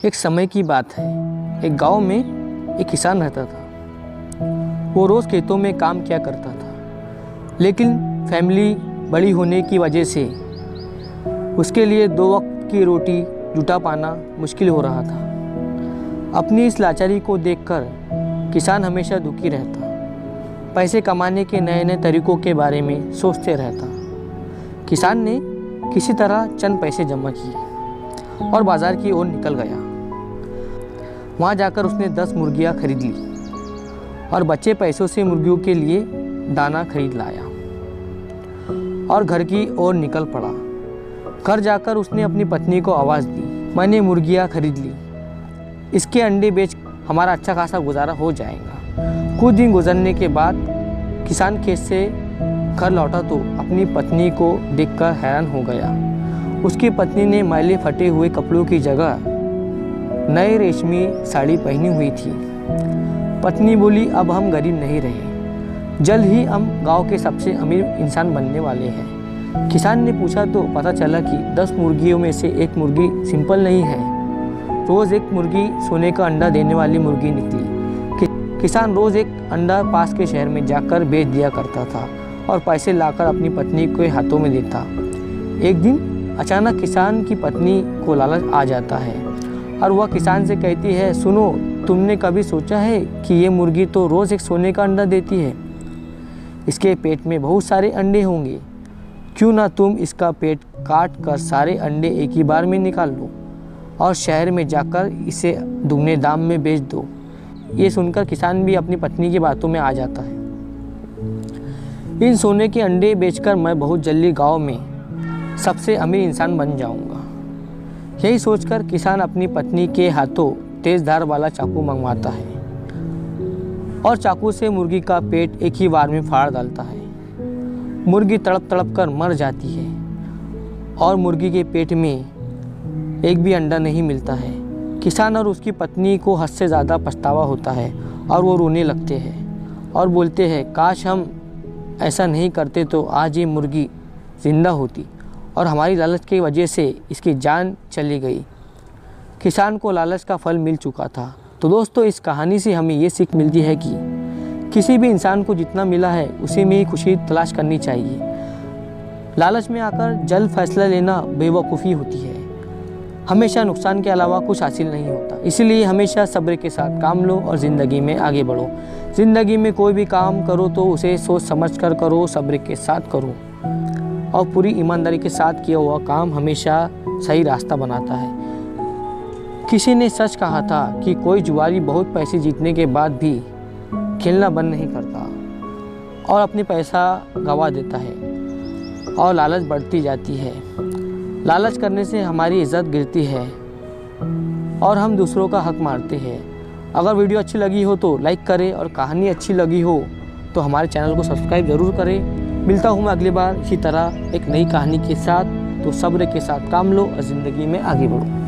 एक समय की बात है। एक गांव में एक किसान रहता था। वो रोज़ खेतों में काम किया करता था, लेकिन फैमिली बड़ी होने की वजह से उसके लिए 2 वक्त की रोटी जुटा पाना मुश्किल हो रहा था। अपनी इस लाचारी को देखकर किसान हमेशा दुखी रहता, पैसे कमाने के नए नए तरीक़ों के बारे में सोचते रहता। किसान ने किसी तरह चंद पैसे जमा किए और बाज़ार की ओर निकल गया। वहाँ जाकर उसने 10 मुर्गियाँ खरीद ली और बचे पैसों से मुर्गियों के लिए दाना खरीद लाया और घर की ओर निकल पड़ा। घर जाकर उसने अपनी पत्नी को आवाज़ दी, मैंने मुर्गियाँ खरीद ली, इसके अंडे बेच हमारा अच्छा खासा गुजारा हो जाएगा। कुछ दिन गुजरने के बाद किसान खेत से घर लौटा तो अपनी पत्नी को देखकर हैरान हो गया। उसकी पत्नी ने मैले फटे हुए कपड़ों की जगह नए रेशमी साड़ी पहनी हुई थी। पत्नी बोली, अब हम गरीब नहीं रहे, जल्द ही हम गांव के सबसे अमीर इंसान बनने वाले हैं। किसान ने पूछा तो पता चला कि 10 मुर्गियों में से एक मुर्गी सिंपल नहीं है। रोज़ एक मुर्गी सोने का अंडा देने वाली मुर्गी निकली। किसान रोज़ एक अंडा पास के शहर में जाकर बेच दिया करता था और पैसे लाकर अपनी पत्नी के हाथों में देता। एक दिन अचानक किसान की पत्नी को लालच आ जाता है और वह किसान से कहती है, सुनो, तुमने कभी सोचा है कि ये मुर्गी तो रोज़ एक सोने का अंडा देती है, इसके पेट में बहुत सारे अंडे होंगे, क्यों ना तुम इसका पेट काट कर सारे अंडे एक ही बार में निकाल लो और शहर में जाकर इसे दुगने दाम में बेच दो। ये सुनकर किसान भी अपनी पत्नी की बातों में आ जाता है। इन सोने के अंडे बेचकर मैं बहुत जल्दी गांव में सबसे अमीर इंसान बन जाऊंगा। यही सोचकर किसान अपनी पत्नी के हाथों तेज धार वाला चाकू मंगवाता है और चाकू से मुर्गी का पेट एक ही बार में फाड़ डालता है। मुर्गी तड़प तड़प कर मर जाती है और मुर्गी के पेट में एक भी अंडा नहीं मिलता है। किसान और उसकी पत्नी को हद से ज़्यादा पछतावा होता है और वो रोने लगते हैं और बोलते हैं, काश हम ऐसा नहीं करते तो आज ये मुर्गी ज़िंदा होती और हमारी लालच की वजह से इसकी जान चली गई। किसान को लालच का फल मिल चुका था। तो दोस्तों, इस कहानी से हमें ये सीख मिलती है कि किसी भी इंसान को जितना मिला है उसी में ही खुशी तलाश करनी चाहिए। लालच में आकर जल्द फैसला लेना बेवकूफ़ी होती है। हमेशा नुकसान के अलावा कुछ हासिल नहीं होता। इसीलिए हमेशा सब्र के साथ काम लो और ज़िंदगी में आगे बढ़ो। ज़िंदगी में कोई भी काम करो तो उसे सोच समझ कर करो, सब्र के साथ करो और पूरी ईमानदारी के साथ किया हुआ काम हमेशा सही रास्ता बनाता है। किसी ने सच कहा था कि कोई जुआरी बहुत पैसे जीतने के बाद भी खेलना बंद नहीं करता और अपनी पैसा गंवा देता है और लालच बढ़ती जाती है। लालच करने से हमारी इज़्ज़त गिरती है और हम दूसरों का हक मारते हैं। अगर वीडियो अच्छी लगी हो तो लाइक करें और कहानी अच्छी लगी हो तो हमारे चैनल को सब्सक्राइब ज़रूर करें। मिलता हूँ मैं अगली बार इसी तरह एक नई कहानी के साथ। तो सब्र के साथ काम लो और ज़िंदगी में आगे बढ़ो।